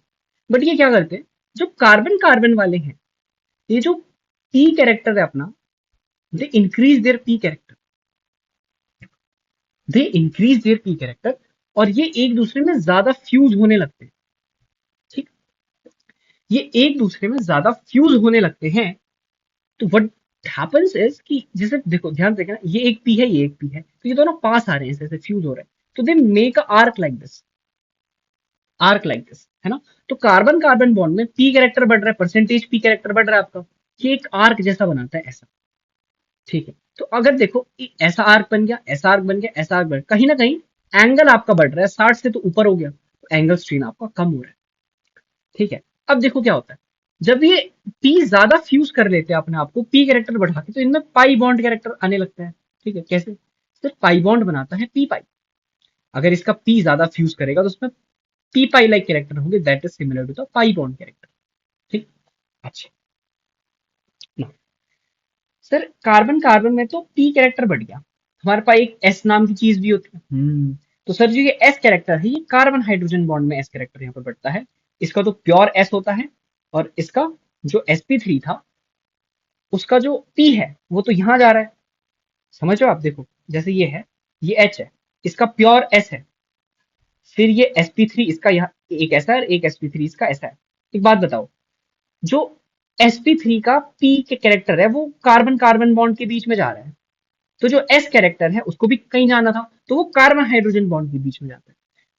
बट ये क्या करते हैं, जो कार्बन कार्बन वाले हैं, ये जो पी कैरेक्टर है अपना, they increase their P character, they increase their P character, और ये एक दूसरे में ज्यादा फ्यूज होने लगते हैं। ठीक, ये एक दूसरे में ज्यादा फ्यूज होने लगते हैं, तो व्हाट हैपेंस इज कि जैसे देखो ध्यान से देखना, ये एक पी है, ये एक पी है, तो ये दोनों पास आ रहे हैं, जैसे फ्यूज हो रहे हैं, तो they make a arc like this, arc like this, है ना। तो कार्बन कार्बन बॉन्ड में पी कैरेक्टर बढ़ रहा है, परसेंटेज पी कैरेक्टर बढ़ रहा है आपका, ये एक आर्क जैसा बनाता है ऐसा। ठीक है, तो अगर देखो ऐसा आर्क बन गया, ऐसा आर्क बन गया, ऐसा आर्क बन, कहीं ना कहीं एंगल आपका बढ़ रहा है, 60 से तो ऊपर हो गया, तो एंगल स्ट्रेन आपका कम हो रहा है। ठीक है, अब देखो क्या होता है, जब ये पी ज्यादा फ्यूज कर लेते हैं अपने आप को पी कैरेक्टर बढ़ा के, तो इनमें पाई बॉन्ड कैरेक्टर आने लगता है। ठीक है, कैसे, सिर्फ पाई बॉन्ड बनाता है पी पाई, अगर इसका पी ज्यादा फ्यूज करेगा तो उसमें पी पाई लाइक कैरेक्टर होंगे, that is similar to the pi bond character. ठीक। अच्छा, सर कार्बन कार्बन में तो पी कैरेक्टर बढ़ गया, हमारे पास एक एस नाम की चीज भी होती है। तो सर जो ये एस कैरेक्टर है, ये कार्बन हाइड्रोजन बॉन्ड में एस कैरेक्टर यहाँ पर बढ़ता है, इसका तो प्योर एस होता है, और इसका जो sp3 था, उसका जो पी है वो तो यहाँ जा रहा है, समझ रहे हो आप, देखो जैसे ये है, ये एच है, इसका प्योर एस है, फिर ये sp3 इसका यहाँ एक ऐसा है, एक sp3 इसका ऐसा है। एक बात बताओ, जो sp3 का पी के कैरेक्टर है वो कार्बन कार्बन बॉन्ड के बीच में जा रहा है, तो जो एस कैरेक्टर है उसको भी कहीं जाना था, तो वो कार्बन हाइड्रोजन बॉन्ड के बीच में जाता है।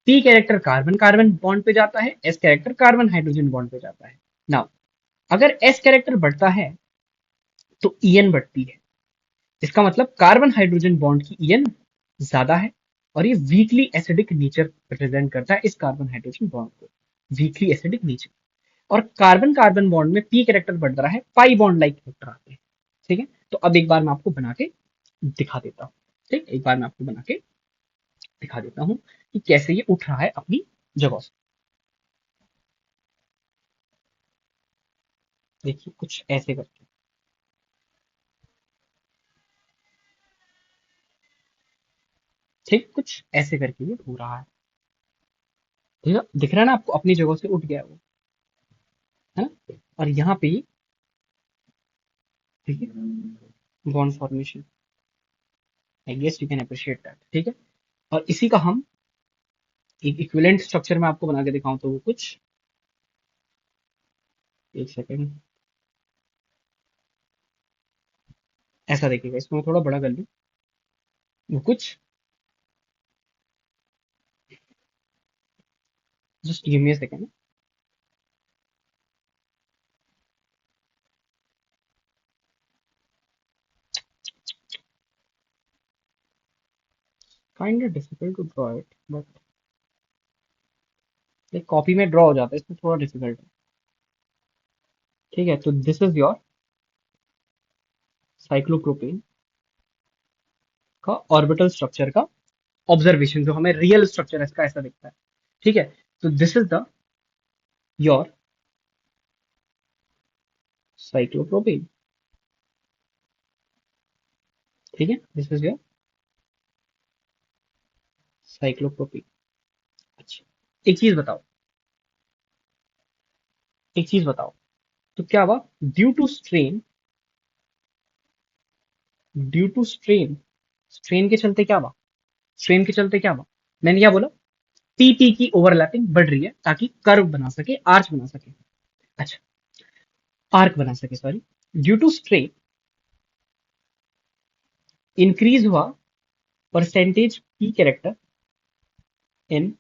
P character carbon carbon bond पे जाता है, S character carbon hydrogen bond पे जाता है। नाउ अगर एस कैरेक्टर बढ़ता है तो ईएन बढ़ती है, इसका मतलब कार्बन हाइड्रोजन बॉन्ड की ईएन ज्यादा है, और ये वीकली एसिडिक नेचर रिप्रेजेंट करता है इस कार्बन हाइड्रोजन बॉन्ड को, वीकली एसिडिक नेचर। और कार्बन कार्बन बॉन्ड में पी कैरेक्टर बढ़ रहा है, पाई बॉन्ड लाइक कैरेक्टर आते हैं। ठीक है, तो अब एक बार मैं आपको बना के दिखा देता हूँ। ठीक, एक बार मैं आपको बना के दिखा देता हूँ कि कैसे ये उठ रहा है अपनी जगह से। देखिए कुछ ऐसे करके, ठीक कुछ ऐसे करके ये हो रहा है। ठीक है, दिख रहा है ना आपको, अपनी जगह से उठ गया वो, है ना। और यहाँ पे ये ठीक है bond formation, I guess you can appreciate that. ठीक है, और इसी का हम एक इक्विवेलेंट स्ट्रक्चर में आपको बना के दिखाऊं तो वो कुछ, एक सेकेंड, ऐसा देखिएगा, इसको मैं थोड़ा बड़ा कर लूँ, वो कुछ, just give me a second, kind of difficult to draw it, but एक कॉपी में ड्रॉ हो जाता है, इसमें थोड़ा डिफिकल्ट है। ठीक है, तो दिस इज योर साइक्लोप्रोपेन का ऑर्बिटल स्ट्रक्चर का ऑब्जर्वेशन, जो हमें रियल स्ट्रक्चर इसका ऐसा दिखता है। ठीक है, तो this is the your cyclopropane. ठीक है, दिस इज योर साइक्लोप्रोपेन। अच्छा, एक चीज बताओ, एक चीज बताओ, तो क्या हुआ, due to strain, due to strain, strain के चलते क्या हुआ, स्ट्रेन के चलते क्या हुआ, मैंने क्या बोला, पी पी की ओवरलैपिंग बढ़ रही है ताकि कर्व बना सके, आर्च बना सके। अच्छा, आर्क बना सके, sorry, due to strain increase हुआ percentage P character in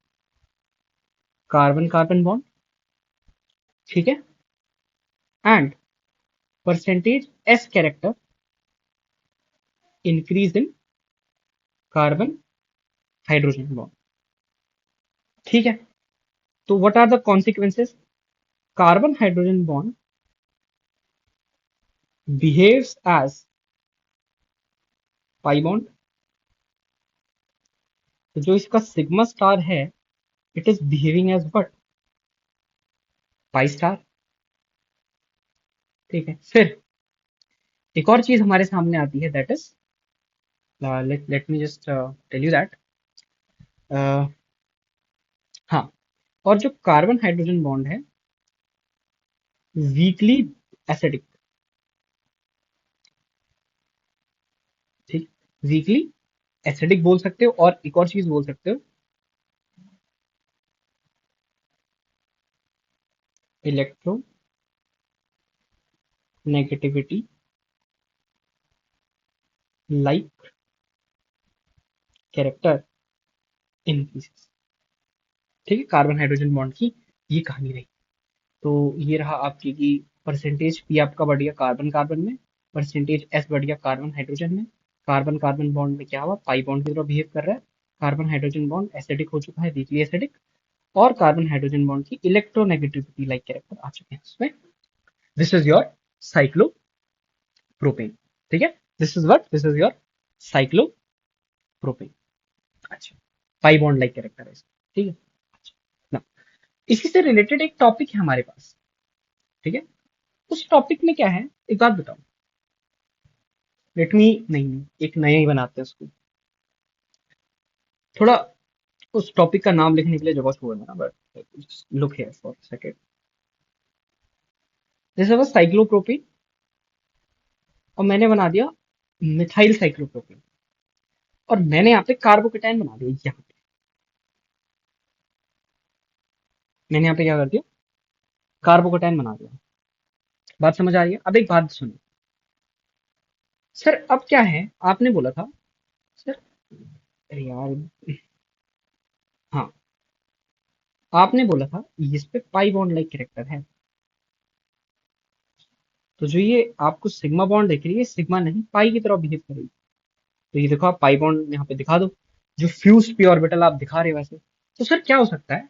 carbon carbon bond. ठीक है, and percentage S character increase in carbon hydrogen bond. ठीक है, तो what are the consequences, carbon hydrogen bond behaves as pi bond, तो जो इसका सिग्मा स्टार है, it is behaving as what, pi star. ठीक है, फिर एक और चीज हमारे सामने आती है, that is, let me just tell you that, हाँ, और जो कार्बन हाइड्रोजन बॉन्ड है वीकली एसिडिक, ठीक, वीकली एसिडिक बोल सकते हो, और एक और चीज बोल सकते हो, electro negativity like character increases. ठीक है, कार्बन हाइड्रोजन बॉन्ड की ये कहानी रही। तो ये रहा आपकी की परसेंटेज पी आपका बढ़ गया कार्बन कार्बन में, परसेंटेज एस बढ़ गया कार्बन हाइड्रोजन में। कार्बन कार्बन बॉन्ड में क्या हुआ, पाई बॉन्ड की तरह बिहेव कर रहा है। कार्बन हाइड्रोजन बॉन्ड एसिडिक हो चुका है, वीकली एसिडिक। और कार्बन हाइड्रोजन बॉन्ड की इलेक्ट्रोनेगेटिविटी लाइक कैरेक्टर आ चुके हैं उसमें। This is your cyclopropane. ठीक है, दिस इज योर साइक्लोप्रोपेन। अच्छा, पाई बॉन्ड लाइक कैरेक्टर है इसका। ठीक है, अच्छा ना, इसी से रिलेटेड एक टॉपिक है हमारे पास। ठीक है, उस टॉपिक में क्या है, एक बात बताओ। लेट मी, नहीं, एक नया ही बनाते हैं उसको। थोड़ा उस टॉपिक का नाम लिखने के लिए जगह छोड़ देना, but look here for second. जैसे बस साइक्लोप्रोपीन, और मैंने बना दिया मिथाइल साइक्लोप्रोपीन, और मैंने यहाँ पे कार्बोकेटाइन बना दिया। यहाँ पे मैंने यहाँ पे क्या कर दिया, कार्बोकेटाइन बना दिया। बात समझ आ रही है? अब एक बात सुनो सर, अब क्या है, आपने बोला था सर, अरे यार, हाँ, आपने बोला था इस पे पाई बॉन्ड लाइक कैरेक्टर है। तो जो ये आपको सिग्मा बॉन्ड दिख रही है, सिग्मा नहीं, पाई की तरह बिहेव करेगी। तो ये देखो, आप पाई बॉन्ड यहाँ पे दिखा दो, जो फ्यूज पी ऑर्बिटल आप दिखा रहे हो वैसे। तो सर क्या हो सकता है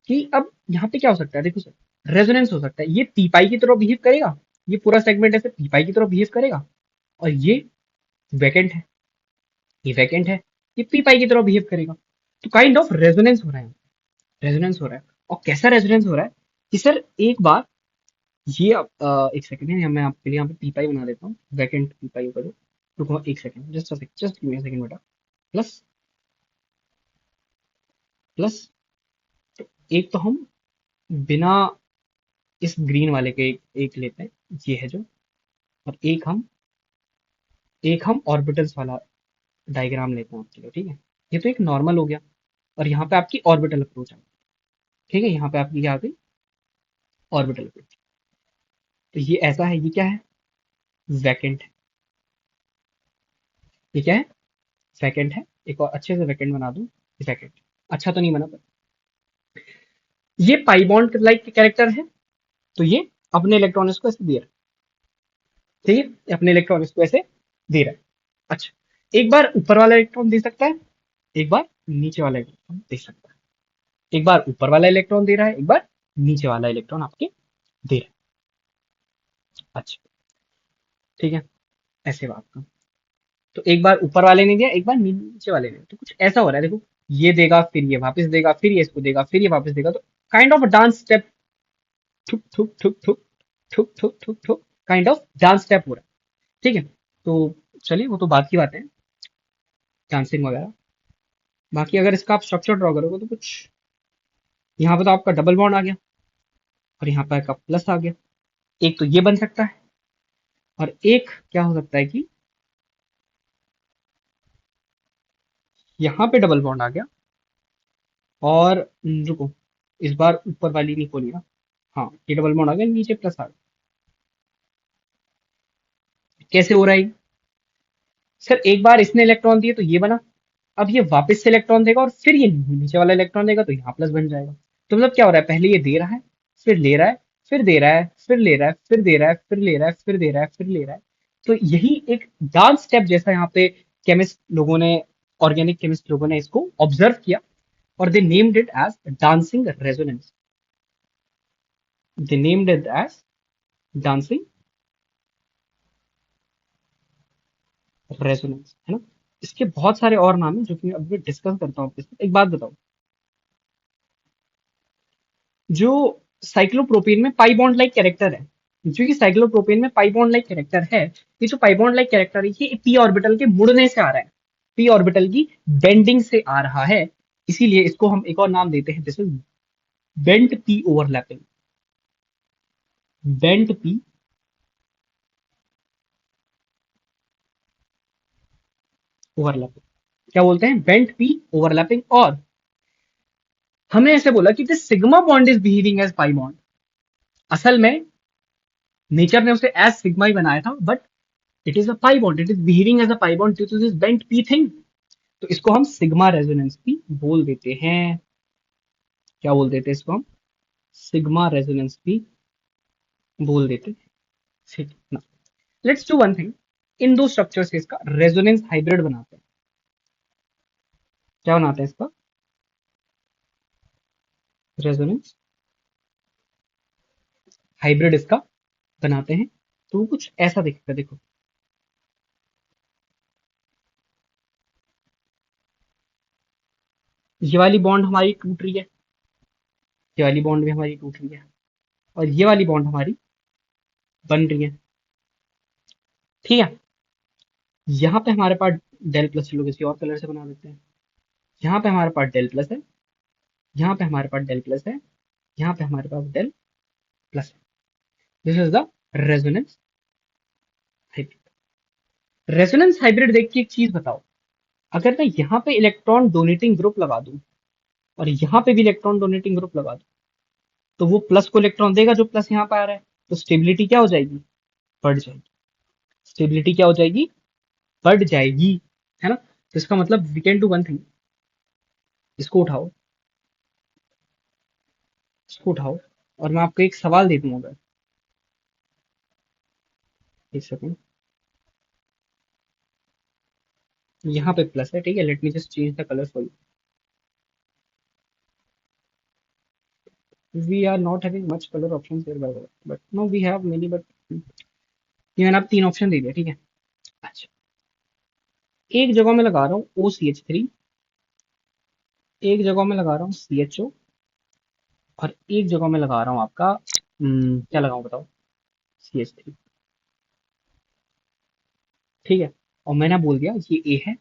कि अब यहाँ पे क्या हो सकता है, देखो सर, रेजोनेंस हो सकता है। ये पी पाई की तरह बिहेव करेगा, ये पूरा सेगमेंट ऐसे पी पाई की तरह बिहेव करेगा, और ये वैकेंट है, ये वैकेंट है, ये पी पाई की तरह बिहेव करेगा। तो काइंड ऑफ रेजोनेंस हो रहा है, रेजोनेंस हो रहा है। और कैसा रेजोनेंस हो रहा है कि सर एक बार ये एक सेकंड है, मैं आपके लिए यहाँ पे पी पाई बना देता हूँ, वैकेंट पी पाई होगा जो। रुको एक second, just give me a second बेटा। प्लस, प्लस, तो एक तो हम बिना इस ग्रीन वाले के एक लेते हैं, ये है जो, और एक हम ऑर्बिटल्स वाला डायग्राम लेते हैं आपके लिए। ठीक है, ये तो एक नॉर्मल हो गया, और यहाँ पे आपकी ऑर्बिटल अप्रोच आ गई। ठीक है, यहाँ पे आपकी क्या आ गई, ऑर्बिटल अप्रोच। तो ये ऐसा है, ये क्या है, वैकेंट है। ये क्या है, वैकेंट है। एक और अच्छे से वैकेंट बना दूं, वैकेंट। अच्छा तो नहीं बना पर, ये पाई बॉन्ड लाइक कैरेक्टर है। तो ये अपने इलेक्ट्रॉन इसको ऐसे दे रहा है। ठीक है, ये अपने इलेक्ट्रॉन इसको ऐसे दे रहा है। अच्छा, एक बार ऊपर वाला इलेक्ट्रॉन दे सकता है, एक बार नीचे वाला इलेक्ट्रॉन दे सकता है। एक बार ऊपर वाला इलेक्ट्रॉन दे रहा है, एक बार नीचे वाला इलेक्ट्रॉन आपके दे रहा है। अच्छा, ठीक है, ऐसे बात का। तो एक बार ऊपर वाले ने दिया, एक बार नीचे वाले ने, तो कुछ ऐसा हो रहा है देखो। ये देगा, फिर ये वापस देगा, फिर ये इसको देगा, फिर ये वापस देगा। तो काइंड ऑफ डांस स्टेप, ठुक ठुक ठुक ठुक ठुक ठुक ठुक ठुक, काइंड ऑफ डांस स्टेप हो रहा है। ठीक है, तो चलिए वो तो बात की बात है, डांसिंग वगैरह। बाकी अगर इसका आप स्ट्रक्चर ड्रॉ करोगे तो कुछ, यहाँ पे तो आपका डबल बॉन्ड आ गया, और यहाँ पे आपका प्लस आ गया। एक तो ये बन सकता है, और एक क्या हो सकता है कि यहाँ पे डबल बॉन्ड आ गया, और रुको, इस बार ऊपर वाली नहीं खोली ना। हाँ, ये डबल बॉन्ड आ गया, नीचे प्लस आ गया। कैसे हो रहा है ये? सर एक बार इसने इलेक्ट्रॉन दिए तो ये बना, अब ये वापस से इलेक्ट्रॉन देगा, और फिर ये नीचे वाला इलेक्ट्रॉन देगा, तो यहाँ प्लस बन जाएगा। तो मतलब क्या हो रहा है, पहले ये दे रहा है, फिर ले रहा है, फिर दे रहा है, फिर ले रहा है, फिर दे रहा है, फिर ले रहा है, फिर दे रहा है, फिर ले रहा है। तो यही एक डांस स्टेप जैसा यहाँ पे केमिस्ट लोगों ने, ऑर्गेनिक केमिस्ट लोगों ने इसको ऑब्जर्व किया, और they named it as dancing resonance. They named it as dancing resonance, है ना। इसके बहुत सारे और नाम है जो कि मैं अभी डिस्कस करता हूँ आपके साथ। एक बात बताओ, जो साइक्लोप्रोपेन में पाई बॉन्ड लाइक कैरेक्टर है, जो कि साइक्लोप्रोपेन में पाई बॉन्ड लाइक कैरेक्टर है, ये जो पाई बॉन्ड लाइक कैरेक्टर है, ये पी ऑर्बिटल के मुड़ने से आ रहा है, पी ऑर्बिटल की बेंडिंग से आ रहा है। इसीलिए इसको हम एक और नाम देते हैं, this is bent P overlapping. Bent P overlapping, क्या बोलते हैं, बेंट पी ओवरलैपिंग। और हमने ऐसे बोला कि this sigma bond is behaving as pi bond. असल में नेचर ने उसे एज सिग्मा ही बनाया था, but it is a pi bond, it is behaving as a pi bond due to this bent p thing. तो इसको हम सिग्मा रेजोनेंस भी बोल देते हैं। क्या बोल देते हैं इसको हम? सिग्मा रेजोनेंस भी बोल देते हैं। ठीक ना। लेट्स डू वन थिंग, इन दो स्ट्रक्चर से इसका रेजोनेंस हाइब्रिड बनाते हैं। क्या बनाते हैं इसका? रेजोनेंस हाइब्रिड इसका बनाते हैं। तो वो कुछ ऐसा दिखेगा, देखो। ये वाली बॉन्ड हमारी टूट रही है, ये वाली बॉन्ड भी हमारी टूट रही है, और ये वाली बॉन्ड हमारी बन रही है। ठीक है। यहाँ पे हमारे पास डेल प्लस, चलो किसी और कलर से बना देते हैं। यहाँ पे हमारे पास डेल प्लस है, यहाँ पे हमारे पास डेल प्लस है, यहाँ पे हमारे पास डेल प्लस है। This is the resonance hybrid. Resonance hybrid देख के एक चीज बताओ, अगर मैं यहाँ पे इलेक्ट्रॉन डोनेटिंग ग्रुप लगा दूं और यहाँ पे भी इलेक्ट्रॉन डोनेटिंग ग्रुप लगा दूं, तो वो प्लस को इलेक्ट्रॉन देगा जो प्लस यहाँ पे आ रहा है। तो स्टेबिलिटी क्या हो जाएगी? बढ़ जाएगी। स्टेबिलिटी क्या हो जाएगी? बढ़ जाएगी, है ना। तो इसका मतलब we can do one thing, इसको उठाओ, इसको उठाओ, और मैं आपको एक सवाल दे दूंगा। एक सेकंड, यहाँ पे प्लस है, ठीक है। Let me just change the colour for you. We are not having much colour options here by the way, but no we have many, but ये मैंने आप तीन ऑप्शन दे दिया, ठीक है। अच्छा, एक जगह में लगा रहा हूँ OCH3, एक जगह में लगा रहा हूँ CHO, और एक जगह में लगा रहा हूँ आपका क्या लगाऊं बताओ? CH3। ठीक है। और मैंने बोल दिया ये A है,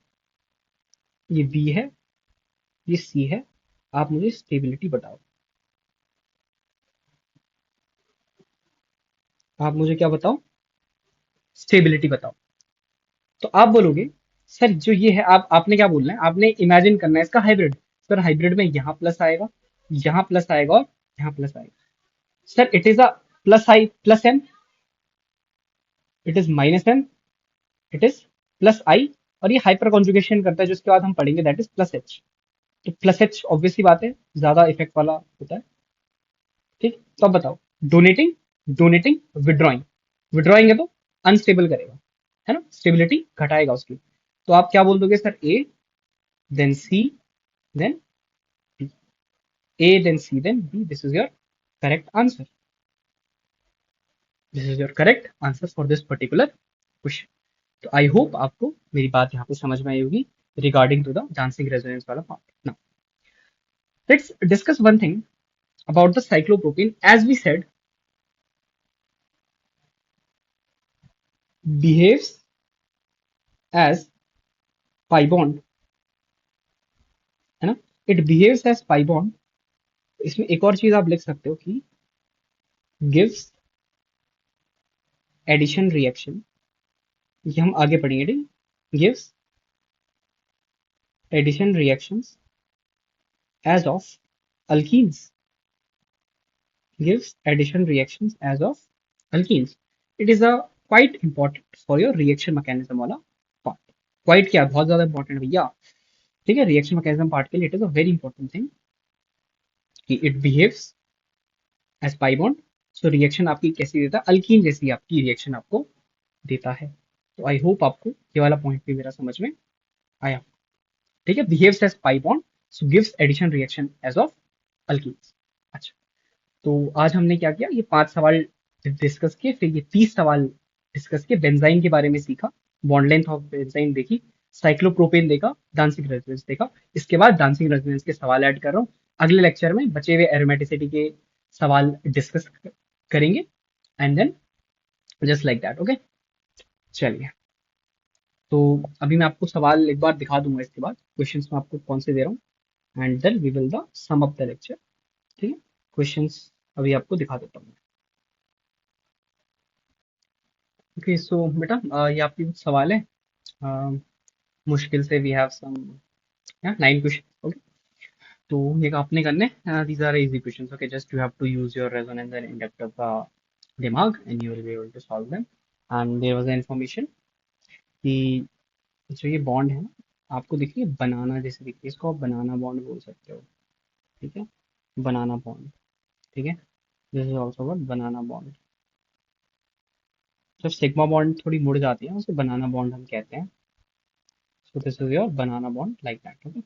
ये B है, ये C है। आप मुझे स्टेबिलिटी बताओ। आप मुझे क्या बताओ? स्टेबिलिटी बताओ। तो आप बोलोगे सर जो ये है, आपने क्या बोलना है? आपने इमेजिन करना है इसका हाइब्रिड। सर हाइब्रिड में यहाँ प्लस आएगा, यहाँ प्लस आएगा, और यहाँ प्लस आएगा। Sir it is a plus I plus M, it is minus M, it is plus I, और ये हाइपर कॉन्जुगेशन करता है जो इसके बाद हम पढ़ेंगे, दैट इज प्लस एच। तो प्लस एच ऑब्वियसली बात है, ज्यादा इफेक्ट वाला होता है। ठीक, तो अब बताओ, डोनेटिंग, डोनेटिंग, विड्रॉइंग। विड्रॉइंग है तो अनस्टेबल करेगा, है ना, स्टेबिलिटी घटाएगा उसकी। तो आप क्या बोल दोगे? Sir A, then C, then B. A then C then B, this is your correct answer. This is your correct answer for this particular question. तो आई होप आपको मेरी बात यहाँ पे समझ में आई होगी regarding to the dancing resonance वाला part. Now let's discuss one thing about the cyclopropene. As we said, behaves as pi bond, है ना। It behaves as pi bond. इसमें एक और चीज आप लिख सकते हो कि गिव्स एडिशन रिएक्शन, ये हम आगे पढ़ेंगे, ठीक। Gives addition reactions as of alkenes, gives addition reactions as of alkenes. It is a quite important for your reaction mechanism वाला part. Quite क्या, बहुत ज्यादा important भैया। ठीक है, रिएक्शन मैकेनिज्म पार्ट के लिए it is a very important thing कि it behaves as pi bond. So reaction आपकी कैसी देता है? अल्कीन जैसी आपकी रिएक्शन आपको देता है। तो आई होप आपको ये वाला पॉइंट भी मेरा समझ में आया। ठीक है, behaves as pi bond, so gives addition reaction as of alkenes. अच्छा, तो आज हमने क्या किया? ये 5 सवाल डिस्कस किए, फिर ये 30 सवाल डिस्कस किए। बेंजाइन के बारे में सीखा, बॉन्ड लेंथ ऑफ बेंजाइन देखी, साइक्लोप्रोपेन देखा, डांसिंग रेजोनेंस देखा। इसके बाद डांसिंग रेजोनेंस के सवाल ऐड कर रहा हूँ। अगले लेक्चर में बचे हुए एरोमेटिसिटी के सवाल डिस्कस करेंगे, and then just like that. Okay, चलिए। तो अभी मैं आपको सवाल एक बार दिखा दूंगा, इसके बाद क्वेश्चंस मैं आपको कौन से दे रहा हूँ, and then we will the sum up the lecture. ठीक है, क्वेश्चंस अभी आपको दिखा देता हूँ। ओके, सो बेटा ये आपके कुछ सवाल है। मुश्किल से we have some 9 question. Okay, तो ये आपने करने, these are easy questions. Okay, just you have to use your resonance and inductor का दिमाग, and you will be able to solve them. And there was a information कि जो ये बॉन्ड है ना, आपको दिख रही है बनाना जैसे दिख रही है, इसको आप बनाना बॉन्ड बोल सकते हो। ठीक है, बनाना बॉन्ड। ठीक है, this is also what banana bond. जब सिग्मा बॉन्ड थोड़ी मुड़ जाती है उसे बनाना बॉन्ड हम कहते हैं। So this is your banana bond like that. Okay,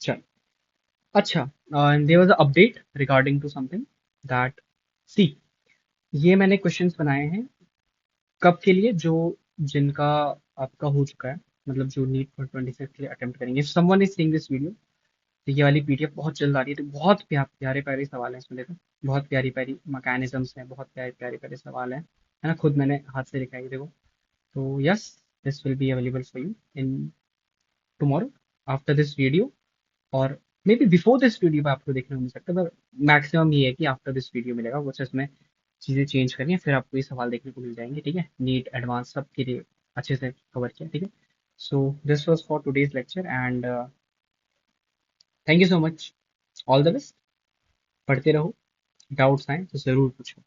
चल। अच्छा, there was a update regarding to something that, see, ये मैंने क्वेश्चंस बनाए हैं कब के लिए, जो जिनका आपका हो चुका है, मतलब जो नीट फॉर 26 के लिए अटेम्प्ट करेंगे। If someone is seeing this video, तो ये वाली पीडीएफ बहुत जल्द आ रही है। तो बहुत प्यारे प्यारे सवाल हैं इसमें, देखो बहुत प्यारी प्यारी मैकेनिज्म्स हैं, बहुत प्यारे प्यारे प्यारे सवाल हैं, है ना, खुद मैंने हाथ से लिखा है, देखो। तो yes, this will be available for you in tomorrow after this video, और maybe before this video पे आपको देखने को मिल सकता है, पर मैक्सिमम ये है कि आफ्टर दिस वीडियो मिलेगा। कुछ इसमें चीज़ें चेंज करनी है, फिर आपको ये सवाल देखने को मिल जाएंगे। ठीक है, नीट एडवांस सब के लिए अच्छे से कवर किया। ठीक है, so this was for today's lecture and thank you so much. All the best, पढ़ते रहो, डाउट्स आए तो ज़रूर पूछो।